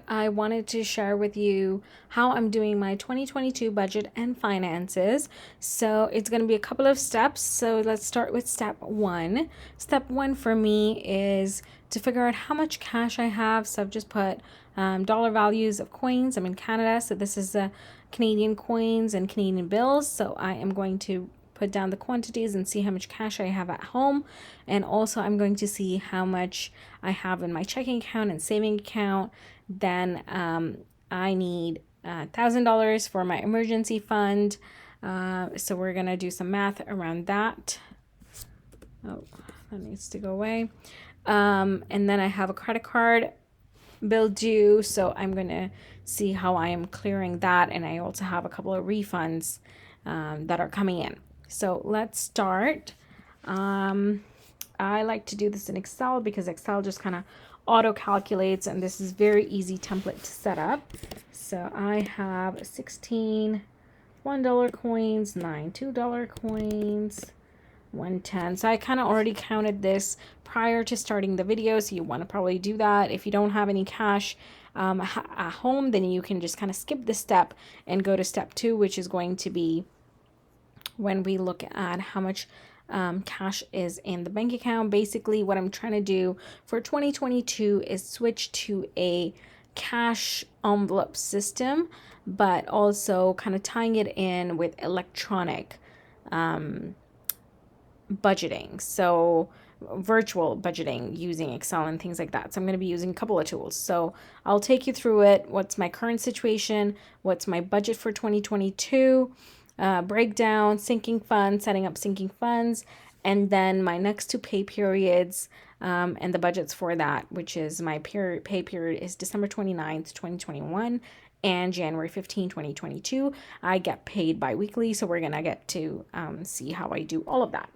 I wanted to share with you how I'm doing my 2022 budget and finances. So it's going to be a couple of steps. So let's start with step one. Step one for me is to figure out how much cash I have. So I've just put dollar values of coins. I'm in Canada, so this is Canadian coins and Canadian bills. So I am going to put down the quantities and see how much cash I have at home. And also I'm going to see how much I have in my checking account and saving account. Then I need $1,000 for my emergency fund. So we're going to do some math around that. Oh, that needs to go away. And then I have a credit card bill due. So I'm going to see how I am clearing that. And I also have a couple of refunds that are coming in. So let's start. I like to do this in Excel because Excel just kind of auto calculates, and this is very easy template to set up. So I have 16 $1 coins, 9 $2 coins, 110. So I kind of already counted this prior to starting the video, so you want to probably do that. If you don't have any cash at home, then you can just kind of skip this step and go to step 2, which is going to be when we look at how much cash is in the bank account. Basically, what I'm trying to do for 2022 is switch to a cash envelope system, but also kind of tying it in with electronic budgeting. So virtual budgeting using Excel and things like that. So I'm going to be using a couple of tools. So I'll take you through it. What's my current situation? What's my budget for 2022? Breakdown, sinking funds, setting up sinking funds, and then my next 2 pay periods and the budgets for that, which is my pay period is December 29th, 2021 and January 15, 2022. I get paid bi-weekly, so we're going to get to see how I do all of that.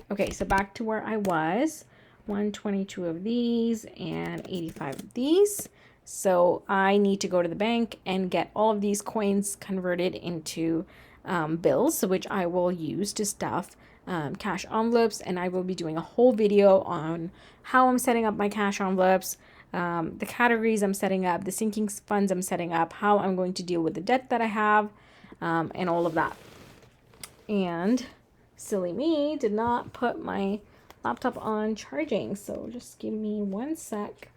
Okay, so back to where I was, 122 of these and 85 of these. So I need to go to the bank and get all of these coins converted into bills, which I will use to stuff cash envelopes, and I will be doing a whole video on how I'm setting up my cash envelopes, the categories I'm setting up, the sinking funds I'm setting up, how I'm going to deal with the debt that I have, and all of that. And silly me did not put my laptop on charging, so just give me 1 sec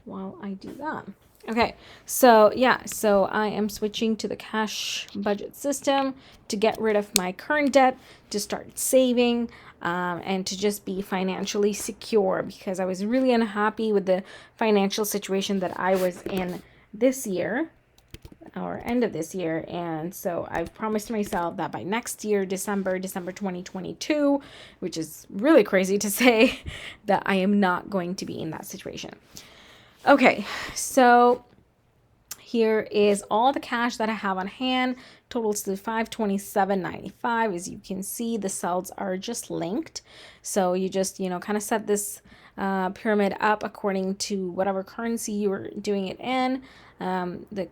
while I do that. Okay, so yeah, so I am switching to the cash budget system to get rid of my current debt, to start saving, and to just be financially secure, because I was really unhappy with the financial situation that I was in this year, or end of this year. And so I've promised myself that by next year, December 2022, which is really crazy to say, that I am not going to be in that situation. Okay, so here is all the cash that I have on hand, totals to $527.95. As you can see, the cells are just linked. So you just, kind of set this pyramid up according to whatever currency you were doing it in. The,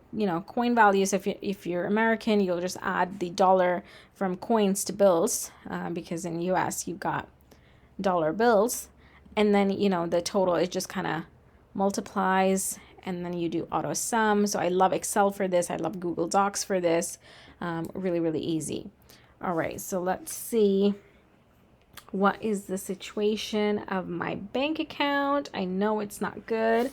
coin values, if you're American, you'll just add the dollar from coins to bills, because in US you've got dollar bills. And then, the total, it just kind of multiplies, and then you do auto sum. So I love Excel for this. I love Google Docs for this. Really, really easy. All right, so let's see what is the situation of my bank account. I know it's not good.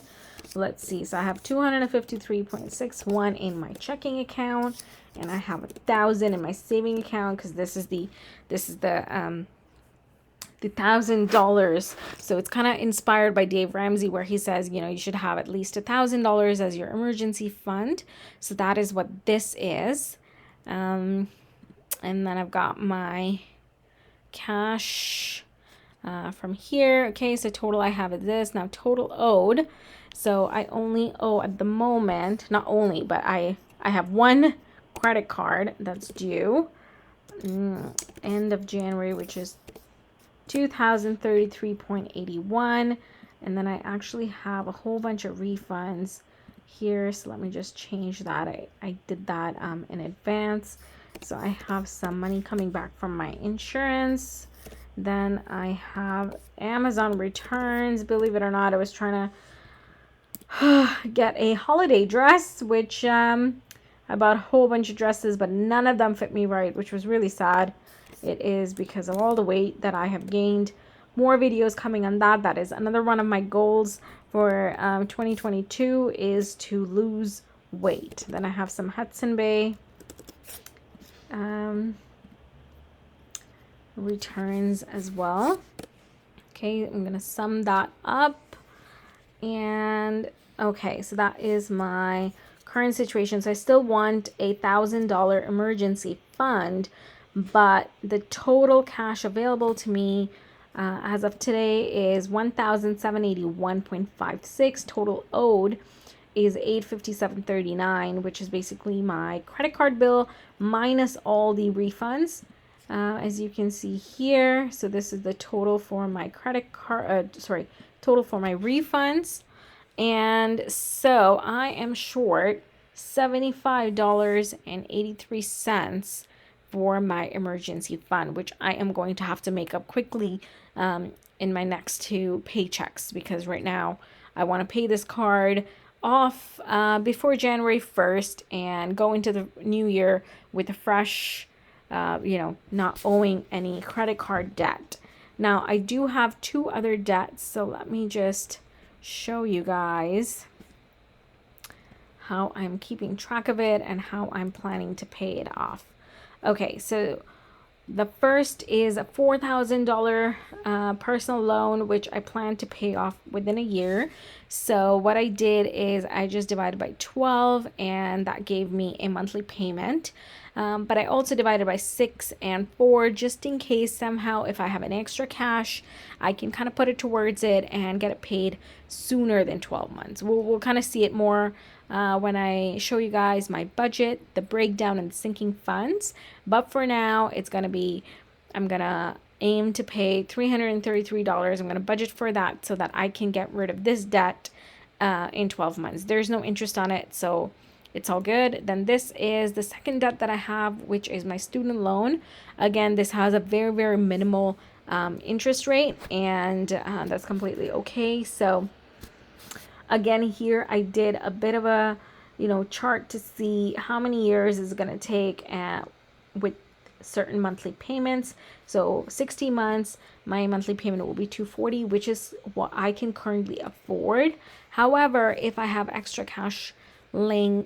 Let's see. So I have 253.61 in my checking account, and I have 1,000 in my saving account, because this is the $1,000. So it's kind of inspired by Dave Ramsey, where he says, you should have at least $1,000 as your emergency fund. So that is what this is. And then I've got my cash from here. Okay, so total I have is this. Now total owed. So I only owe at the moment, not only, but I have 1 credit card that's due end of January, which is $2,033.81, and then I actually have a whole bunch of refunds here. So let me just change that. I did that in advance. So I have some money coming back from my insurance. Then I have Amazon returns. Believe it or not, I was trying to get a holiday dress, which I bought a whole bunch of dresses, but none of them fit me right, which was really sad. It is because of all the weight that I have gained. More videos coming on that. That is another one of my goals for 2022 is to lose weight. Then I have some Hudson Bay returns as well. Okay, I'm gonna sum that up. And okay, so that is my current situation. So I still want a $1,000 emergency fund, but the total cash available to me as of today is 1,781.56. Total owed is 857.39, which is basically my credit card bill minus all the refunds. As you can see here, so this is the total for my credit card, total for my refunds. And so I am short $75.83 for my emergency fund, which I am going to have to make up quickly in my next 2 paychecks, because right now I want to pay this card off before January 1st and go into the new year with a fresh, not owing any credit card debt. Now, I do have 2 other debts, so let me just show you guys how I'm keeping track of it and how I'm planning to pay it off. Okay, so the first is a $4,000 personal loan, which I plan to pay off within a year. So what I did is I just divided by 12, and that gave me a monthly payment. But I also divided by 6 and 4, just in case somehow if I have an extra cash, I can kind of put it towards it and get it paid sooner than 12 months. We'll kind of see it more when I show you guys my budget, the breakdown, and the sinking funds. But for now, it's going to be, I'm going to aim to pay $333. I'm going to budget for that so that I can get rid of this debt in 12 months. There's no interest on it, so it's all good. Then this is the second debt that I have, which is my student loan. Again, this has a very, very minimal interest rate, and that's completely okay. So again, here I did a bit of a chart to see how many years is it going to take with certain monthly payments. So 60 months, my monthly payment will be $240, which is what I can currently afford. However, if I have extra cash laying,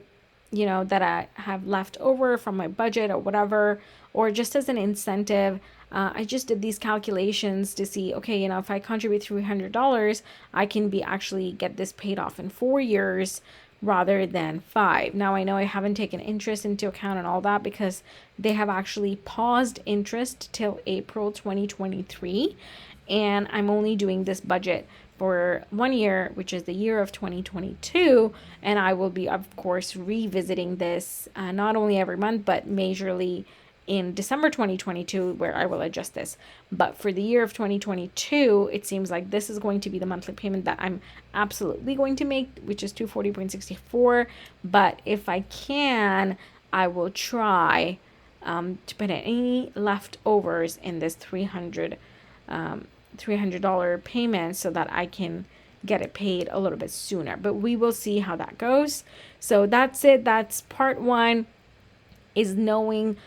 that I have left over from my budget or whatever, or just as an incentive, I just did these calculations to see, okay, if I contribute $300, I can actually get this paid off in 4 years rather than 5. Now, I know I haven't taken interest into account and all that because they have actually paused interest till April 2023, and I'm only doing this budget for 1 year, which is the year of 2022, and I will be, of course, revisiting this not only every month, but majorly in December 2022, where I will adjust this. But for the year of 2022, it seems like this is going to be the monthly payment that I'm absolutely going to make, which is $240.64. But if I can, I will try to put any leftovers in this $300 payment so that I can get it paid a little bit sooner. But we will see how that goes. So that's it. That's part 1, is knowing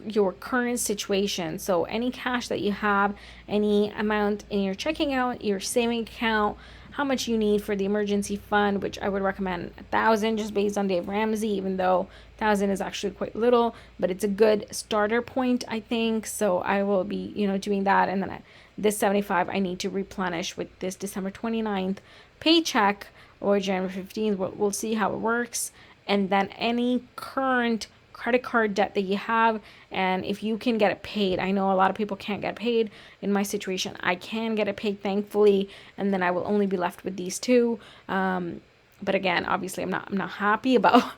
your current situation. So any cash that you have, any amount in your checking account, your saving account, how much you need for the emergency fund, which I would recommend 1,000 just based on Dave Ramsey, even though 1,000 is actually quite little, but it's a good starter point, I think. So I will be, doing that. And then this 75 I need to replenish with this December 29th paycheck or January 15th. We'll see how it works. And then any current credit card debt that you have, and if you can get it paid. I know a lot of people can't get paid. In my situation, I can get it paid, thankfully, and then I will only be left with these 2. But again, obviously, I'm not happy about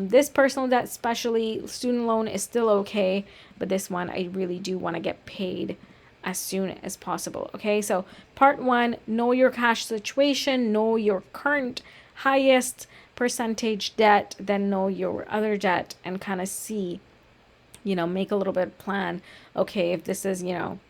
this personal debt, especially student loan is still okay, but this one I really do want to get paid as soon as possible. Okay, so part 1, know your cash situation, know your current highest percentage debt, then know your other debt, and kind of see, make a little bit of plan. Okay, if this is,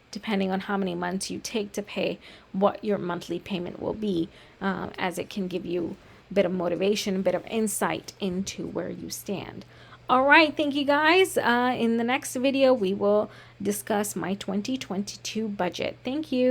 depending on how many months you take to pay, what your monthly payment will be, as it can give you bit of motivation, a bit of insight into where you stand. All right, thank you guys. In the next video, we will discuss my 2022 budget. Thank you.